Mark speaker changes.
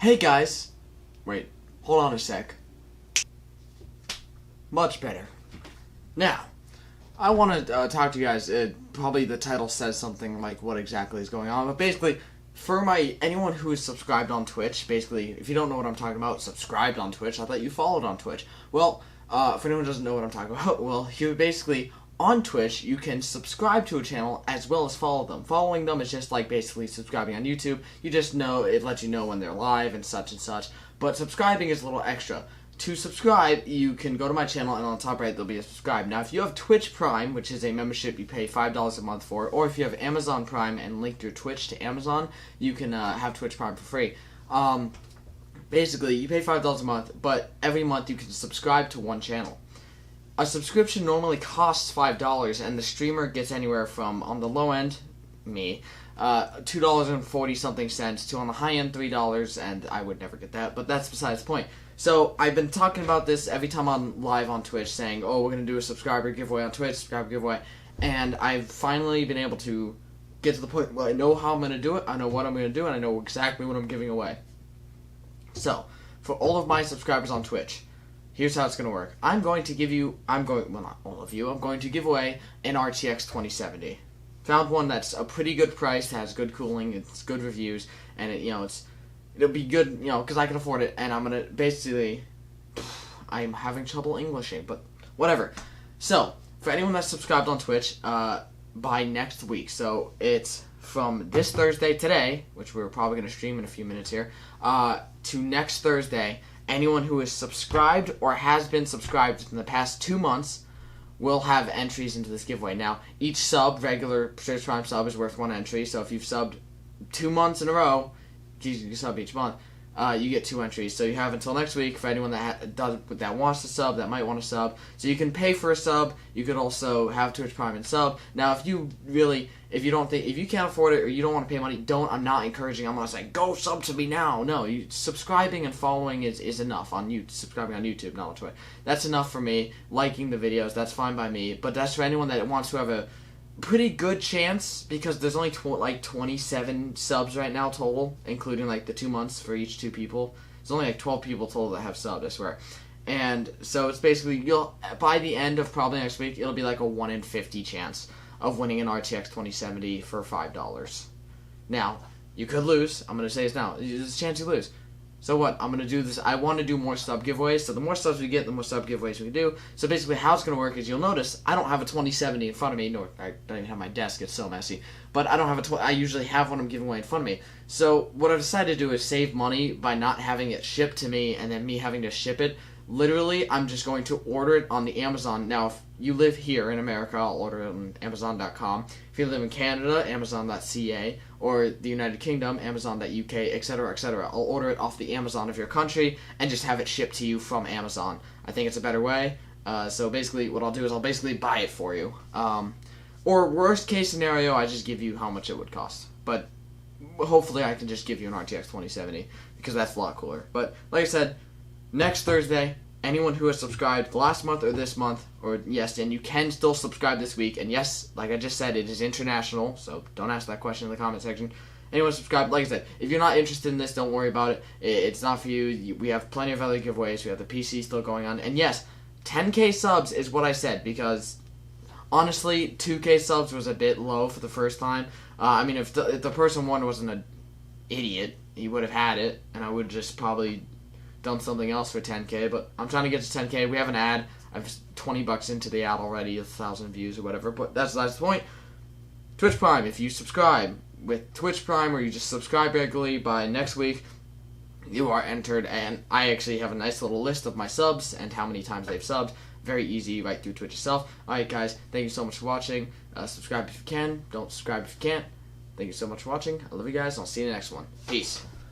Speaker 1: Hey guys! Wait, hold on a sec. Much better. Now, I want to talk to you guys. Probably the title says something like what exactly is going on, but basically, for anyone who is subscribed on Twitch, basically, if you don't know what I'm talking about, subscribed on Twitch, I thought you followed on Twitch. Well, for anyone who doesn't know what I'm talking about, well, you basically, on Twitch, you can subscribe to a channel as well as follow them. Following them is just like basically subscribing on YouTube. You just know, it lets you know when they're live and such. But subscribing is a little extra. To subscribe, you can go to my channel, and on the top right, there'll be a subscribe. Now, if you have Twitch Prime, which is a membership you pay $5 a month for, or if you have Amazon Prime and link your Twitch to Amazon, you can have Twitch Prime for free. Basically, you pay $5 a month, but every month you can subscribe to one channel. A subscription normally costs $5, and the streamer gets anywhere from, on the low end, me, $2.40 something to on the high end $3, and I would never get that, but that's besides the point. So I've been talking about this every time I'm live on Twitch, saying, oh, we're going to do a subscriber giveaway on Twitch, subscriber giveaway, and I've finally been able to get to the point where I know how I'm going to do it, I know what I'm going to do, and I know exactly what I'm giving away. So, for all of my subscribers on Twitch, here's how it's going to work. I'm going to give away an RTX 2070. Found one that's a pretty good price, has good cooling, it's good reviews, and it'll be good, because I can afford it, and I'm going to basically, I'm having trouble Englishing, but whatever. So, for anyone that's subscribed on Twitch, by next week, so it's from this Thursday today, which we're probably going to stream in a few minutes here, to next Thursday, anyone who is subscribed or has been subscribed in the past 2 months will have entries into this giveaway. Now, each regular Twitch Prime sub is worth 1 entry, so if you've subbed 2 months in a row, you sub each month, you get 2 entries. So you have until next week for anyone that wants to sub, that might want to sub. So you can pay for a sub. You could also have Twitch Prime and sub. Now, if you can't afford it or you don't want to pay money, I'm not encouraging. I'm not saying go sub to me now. No, subscribing and following is enough on YouTube. Subscribing on YouTube, not on Twitch. That's enough for me. Liking the videos, that's fine by me. But that's for anyone that wants to have a pretty good chance, because there's only 27 subs right now total, including the 2 months for each 2 people. There's only 12 people total that have subbed, I swear. And so it's basically, by the end of probably next week, it'll be like a 1 in 50 chance of winning an RTX 2070 for $5. Now, you could lose. I'm going to say this now. There's a chance you lose. So what? I'm going to do this. I want to do more sub giveaways. So the more subs we get, the more sub giveaways we can do. So basically how it's going to work is, you'll notice I don't have a 2070 in front of me. Nor I don't even have my desk. It's so messy. But I don't have I usually have one I'm giving away in front of me. So what I decided to do is save money by not having it shipped to me and then me having to ship it. Literally, I'm just going to order it on the Amazon. Now, if you live here in America, I'll order it on Amazon.com. If you live in Canada, Amazon.ca, or the United Kingdom, Amazon.uk, etc., etc., I'll order it off the Amazon of your country and just have it shipped to you from Amazon. I think it's a better way. So basically, what I'll do is I'll basically buy it for you. Or worst case scenario, I just give you how much it would cost. But hopefully, I can just give you an RTX 2070 because that's a lot cooler. But like I said, next Thursday, anyone who has subscribed last month or this month, and you can still subscribe this week, and yes, like I just said, it is international, so don't ask that question in the comment section. Anyone subscribed, like I said, if you're not interested in this, don't worry about it. It's not for you. We have plenty of other giveaways. We have the PC still going on. And yes, 10K subs is what I said, because honestly, 2K subs was a bit low for the first time. I mean, if the person won wasn't an idiot, he would have had it, and I would just probably done something else for 10K, but I'm trying to get to 10K. We have an ad. I've $20 into the ad already, 1,000 views or whatever, but that's the point. Twitch Prime, if you subscribe with Twitch Prime, or you just subscribe regularly, by next week, you are entered, and I actually have a nice little list of my subs and how many times they've subbed. Very easy, right through Twitch itself. Alright guys, thank you so much for watching. Subscribe if you can. Don't subscribe if you can't. Thank you so much for watching. I love you guys, and I'll see you in the next one. Peace.